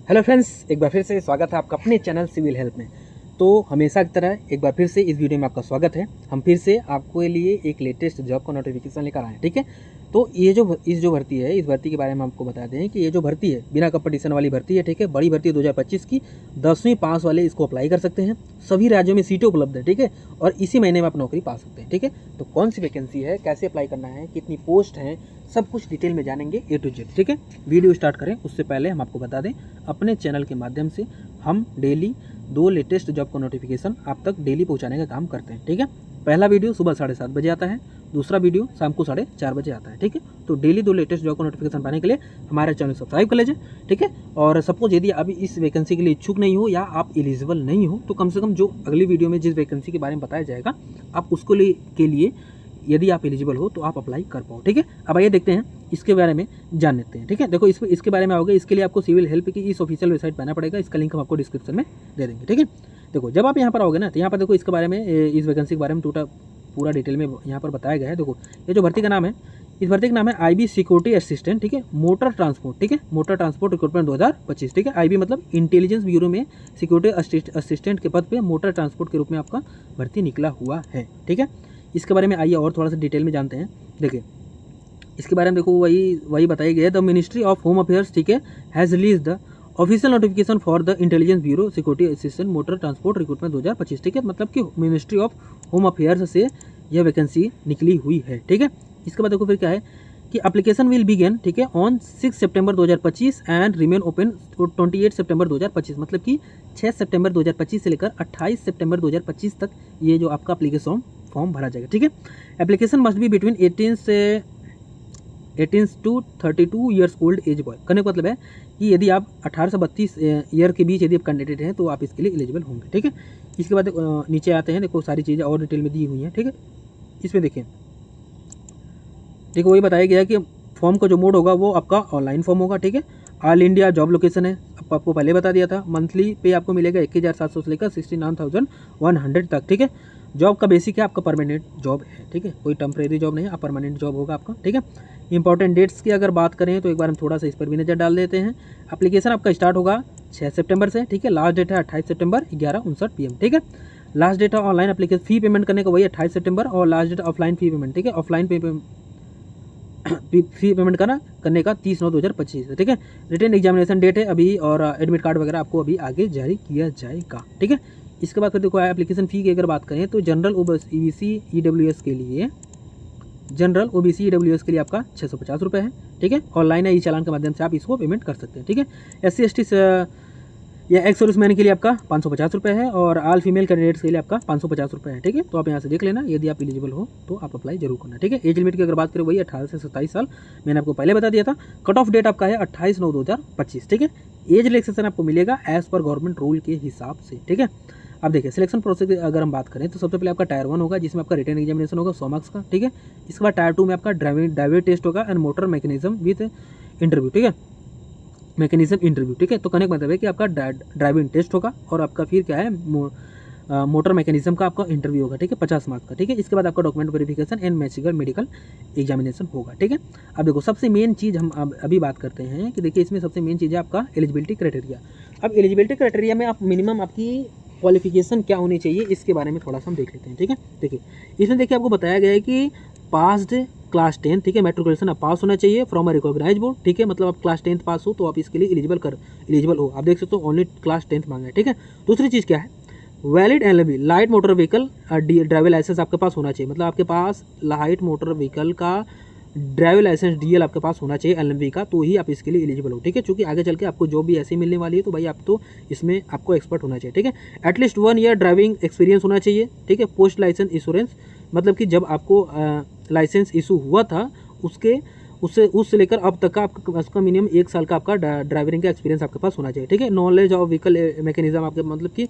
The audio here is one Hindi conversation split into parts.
हेलो फ्रेंड्स, एक बार फिर से स्वागत है आपका अपने चैनल सिविल हेल्प में। तो हमेशा की तरह एक बार फिर से इस वीडियो में आपका स्वागत है। हम फिर से आपके लिए एक लेटेस्ट जॉब का नोटिफिकेशन लेकर आए हैं, ठीक है। तो ये जो भर्ती है, इस भर्ती के बारे में आपको बता दें कि ये जो भर्ती है बिना कंपटीशन वाली भर्ती है, ठीक है। बड़ी भर्ती है 2025 की, 10वीं पास वाले इसको अप्लाई कर सकते हैं। सभी राज्यों में सीटें उपलब्ध है, ठीक है। और इसी महीने में आप नौकरी पा सकते हैं, ठीक है। तो कौन सी वैकेंसी है, कैसे अप्लाई करना है, कितनी पोस्ट हैं, सब कुछ डिटेल में जानेंगे A to Z, ठीक है। वीडियो स्टार्ट करें उससे पहले हम आपको बता दें, अपने चैनल के माध्यम से हम डेली 2 लेटेस्ट जॉब का नोटिफिकेशन आप तक डेली पहुंचाने का काम करते हैं, ठीक है। पहला वीडियो सुबह 7:30 बजे आता है, दूसरा वीडियो शाम को 4:30 बजे आता है, ठीक है। तो डेली 2 लेटेस्ट जॉब का नोटिफिकेशन पाने के लिए हमारे चैनल सब्सक्राइब कर लीजिए, ठीक है। और सपोज यदि अभी इस वैकेंसी के लिए इच्छुक नहीं हो या आप एलिजिबल नहीं हो, तो कम से कम जो अगली वीडियो में जिस वैकेंसी के बारे में बताया जाएगा, आप उसको के लिए यदि आप एलिजिबल हो तो आप अप्लाई कर पाओ, ठीक है। अब आइए देखते हैं इसके बारे में जान लेते हैं, ठीक है। देखो इसके बारे में आओगे, इसके लिए आपको सिविल हेल्प की इस ऑफिशियल वेबसाइट पर आना पड़ेगा। इसका लिंक हम आपको डिस्क्रिप्शन में दे देंगे, ठीक है। देखो जब आप यहाँ पर आओगे ना, तो यहाँ पर देखो इसके बारे में, इस वैकेंसी के बारे में पूरा डिटेल में यहाँ पर बताया गया है। देखो ये जो भर्ती का नाम है, इस भर्ती का नाम है IB सिक्योरिटी असिस्टेंट, ठीक है। मोटर ट्रांसपोर्ट, ठीक है। मोटर ट्रांसपोर्ट रिक्रूटमेंट 2025, ठीक है। IB मतलब इंटेलिजेंस ब्यूरो में सिक्योरिटी असिस्टेंट के पद पे मोटर ट्रांसपोर्ट के रूप में आपका भर्ती निकला हुआ है, ठीक है। इसके बारे में आइए और थोड़ा सा डिटेल में जानते हैं। देखिए इसके बारे में देखो वही बताया गया है। The ministry of home affairs, ठीक है, has release the official notification for the intelligence bureau security assistant motor transport recruitment 2025, ठीक है। मतलब कि मिनिस्ट्री ऑफ होम अफेयर्स से यह वैकेंसी निकली हुई है, ठीक है। इसके बाद देखो फिर क्या है कि एप्लीकेशन विल बिगिन, ठीक है, on 6 September 2025 and remain open 28 सितंबर 2025। मतलब कि 6 सितंबर 2025 से लेकर 28 सितंबर 2025 तक ये जो आपका एप्लीकेशन फॉर्म भरा जाएगा, ठीक है। Application must be between 18 to 32 years old age boy. करने का मतलब है कि यदि आप 18 से 32 ईयर के बीच यदि आप कैंडिडेट हैं तो आप इसके लिए एलिजिबल होंगे, ठीक है। इसके बाद नीचे आते हैं, देखो सारी चीज़ें और डिटेल में दी हुई हैं, ठीक है। इसमें देखिए वही बताया गया है कि फॉर्म का जो मोड होगा वो आपका ऑनलाइन फॉर्म होगा, ठीक है। ऑल इंडिया जॉब लोकेशन है, आपको पहले बता दिया था। मंथली पे आपको मिलेगा 21,700 से लेकर 69,100 तक, ठीक है। जॉब का बेसिक है, आपका परमानेंट जॉब है, ठीक है। कोई टेम्परेरी जॉब नहीं है, आप परमानेंट जॉब होगा आपका, ठीक है। इंपॉर्टेंट डेट्स की अगर बात करें तो एक बार हम थोड़ा सा इस पर भी नज़र डाल देते हैं। एप्लीकेशन आपका स्टार्ट होगा 6 सितंबर से, ठीक है। लास्ट डेट है 28 सितंबर 11:59 PM, ठीक है। लास्ट डेट है ऑनलाइन एप्लीकेशन फी पेमेंट करने का वही 28 सितंबर, और last date offline fee payment, ठीक है। ऑफलाइन फी पेमेंट करने का 30/9/2025 है, ठीक है। रिटन एग्जामिनेशन डेट है अभी, और एडमिट कार्ड वगैरह आपको अभी आगे जारी किया जाएगा, ठीक है। इसके बाद फिर देखो एप्लीकेशन फ़ी की अगर बात करें तो जनरल OBC EWS के लिए, जनरल OBC EWS के लिए आपका 650 रुपये है, ठीक है। ऑनलाइन या ई चालान के माध्यम से आप इसको पेमेंट कर सकते हैं, ठीक है। SC ST या एक्स सर्विसमैन के लिए आपका 550 रुपये है, और ऑल फीमेल कैंडिडेट्स के लिए आपका 550 रुपये है, ठीक है। तो आप यहाँ से देख लेना, यदि आप एलिजिबल हो तो आप अप्लाई जरूर करना, ठीक है। एज लिमिट की अगर बात करें वही 18 से 27 साल, मैंने आपको पहले बता दिया था। कट ऑफ डेट आपका है 28/9/2025, ठीक है। एज रिलैक्सेशन आपको मिलेगा एज पर गवर्नमेंट रूल के हिसाब से, ठीक है। अब देखिए सिलेक्शन प्रोसेस की अगर हम बात करें तो सबसे पहले आपका टायर 1 होगा, जिसमें आपका रिटन एग्जामिनेशन होगा 100 मार्क्स का, ठीक है। इसके बाद टायर 2 में आपका ड्राइविंग टेस्ट होगा and motor mechanism with interview, ठीक है। मैकेनिज्म इंटरव्यू, ठीक है। तो कहने का मतलब है कि आपका ड्राइविंग टेस्ट होगा, और आपका फिर क्या है मोटर मैकेनिज्म का आपका इंटरव्यू होगा, ठीक है, 50 मार्क्स का, ठीक है। इसके बाद आपका document verification and medical examination होगा, ठीक है। अब देखो सबसे मेन चीज़ हम अभी बात करते हैं कि देखिए इसमें सबसे मेन चीज़ है आपका एलिजिबिलिटी क्राइटेरिया। अब एलिजिबिलिटी क्राइटेरिया में आप मिनिमम आपकी क्वालिफिकेशन क्या होनी चाहिए, इसके बारे में थोड़ा सा हम देख लेते हैं, ठीक है। देखिए इसमें देखिए आपको बताया गया है कि पास्ड क्लास 10, ठीक है, मेट्रिकुलेशन आप पास होना चाहिए फ्रॉम अ रिकॉग्नाइज बोर्ड, ठीक है। मतलब आप क्लास 10 पास हो तो आप इसके लिए एलिजिबल हो। आप देख सकते हो ओनली क्लास 10 मांगा है, ठीक है। दूसरी चीज़ क्या है, valid LMV light motor vehicle driving licence आपके पास होना चाहिए। मतलब आपके पास लाइट मोटर व्हीकल का ड्राइविंग लाइसेंस DL आपके पास होना चाहिए LMV का, तो ही आप इसके लिए एलिजिबल हो, ठीक है। क्योंकि आगे चल के आपको जॉब भी ऐसे मिलने वाली है, तो भाई आप तो इसमें आपको एक्सपर्ट होना चाहिए, ठीक है। एटलीस्ट 1 ईयर ड्राइविंग एक्सपीरियंस होना चाहिए, ठीक है। पोस्ट लाइसेंस इंश्योरेंस, मतलब कि जब आपको लाइसेंस इशू हुआ था उससे लेकर अब तक का आपका मिनिमम 1 साल का आपका ड्राइविंग का एक्सपीरियंस आपके पास होना चाहिए, ठीक है। नॉलेज ऑफ व्हीकल मैकेनिज्म, आपके मतलब कि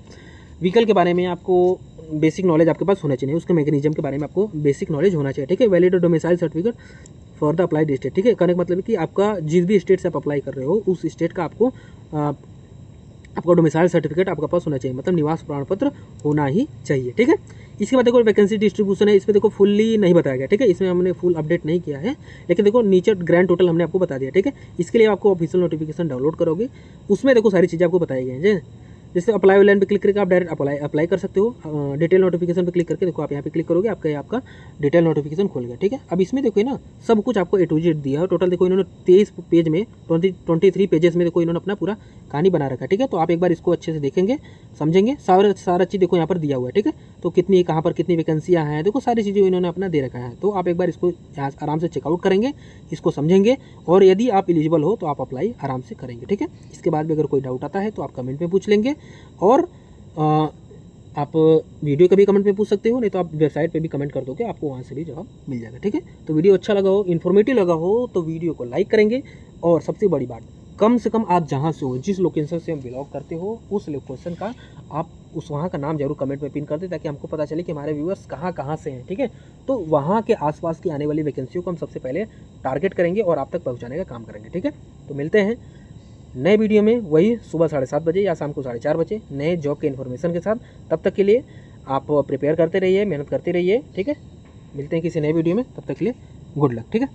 व्हीकल के बारे में आपको बेसिक नॉलेज आपके पास होना चाहिए, उसके मैकेनिज्म के बारे में आपको बेसिक नॉलेज होना चाहिए, ठीक है। Valid domicile certificate for the applied state, ठीक है। कहने का मतलब है कि आपका जिस भी स्टेट से आप अप्लाई कर रहे हो उस स्टेट का आपको आपका डोमिसाइल सर्टिफिकेट आपका पास होना चाहिए, मतलब निवास प्रमाण पत्र होना ही चाहिए, ठीक है। इसके बाद देखो वैकेंसी डिस्ट्रीब्यूशन है, इसमें देखो फुल्ली नहीं बताया गया, ठीक है, इसमें हमने फुल अपडेट नहीं किया है, लेकिन देखो नीचे ग्रैंड टोटल हमने आपको बता दिया, ठीक है। इसके लिए आपको ऑफिशियल नोटिफिकेशन डाउनलोड करोगे, उसमें देखो सारी चीज़ें आपको बताई गई हैं। जैसे अप्लाई लाइन पे क्लिक करके आप डायरेक्ट अप्लाई कर सकते हो। डिटेल नोटिफिकेशन पे क्लिक करके देखो आप यहाँ पे क्लिक करोगे, आपका डिटेल नोटिफिकेशन खोल गया, ठीक है। अब इसमें देखो ना सब कुछ आपको A to Z दिया है। टोटल देखो इन्होंने 23 पेज में 23 पेजेस में देखो इन्होंने अपना पूरा कहानी बना रखा है, ठीक है। तो आप एक बार इसको अच्छे से देखेंगे, समझेंगे, सारा चीज़ देखो यहाँ पर दिया हुआ है, ठीक है। तो कितनी कहाँ पर कितनी वैकेंसियाँ हैं, देखो सारी चीज़ें इन्होंने अपना दे रखा है। तो आप एक बार इसको यहाँ आराम से चेकआउट करेंगे, इसको समझेंगे, और यदि आप एलिजिबल हो तो आप अप्लाई आराम से करेंगे, ठीक है। इसके बाद भी अगर कोई डाउट आता है तो आप कमेंट में पूछ लेंगे, और आप वीडियो का भी कमेंट में पूछ सकते हो, नहीं तो आप वेबसाइट पे भी कमेंट कर दोगे, आपको वहाँ से भी जवाब मिल जाएगा, ठीक है। तो वीडियो अच्छा लगा हो, इन्फॉर्मेटिव लगा हो तो वीडियो को लाइक करेंगे, और सबसे बड़ी बात, कम से कम आप जहाँ से हो, जिस लोकेशन से हम बिलोंग करते हो, उस लोकेशन का आप उस वहाँ का नाम जरूर कमेंट में पिन कर दें, ताकि हमको पता चले कि हमारे व्यूअर्स कहाँ से हैं, ठीक है। तो वहाँ के आसपास की आने वाली वैकेंसियों को हम सबसे पहले टारगेट करेंगे और आप तक पहुँचाने का काम करेंगे, ठीक है। तो मिलते हैं नए वीडियो में, वही सुबह 7:30 बजे या शाम को 4:30 बजे नए जॉब के इन्फॉर्मेशन के साथ। तब तक के लिए आप प्रिपेयर करते रहिए, मेहनत करते रहिए, ठीक है। मिलते हैं किसी नए वीडियो में, तब तक के लिए गुड लक, ठीक है।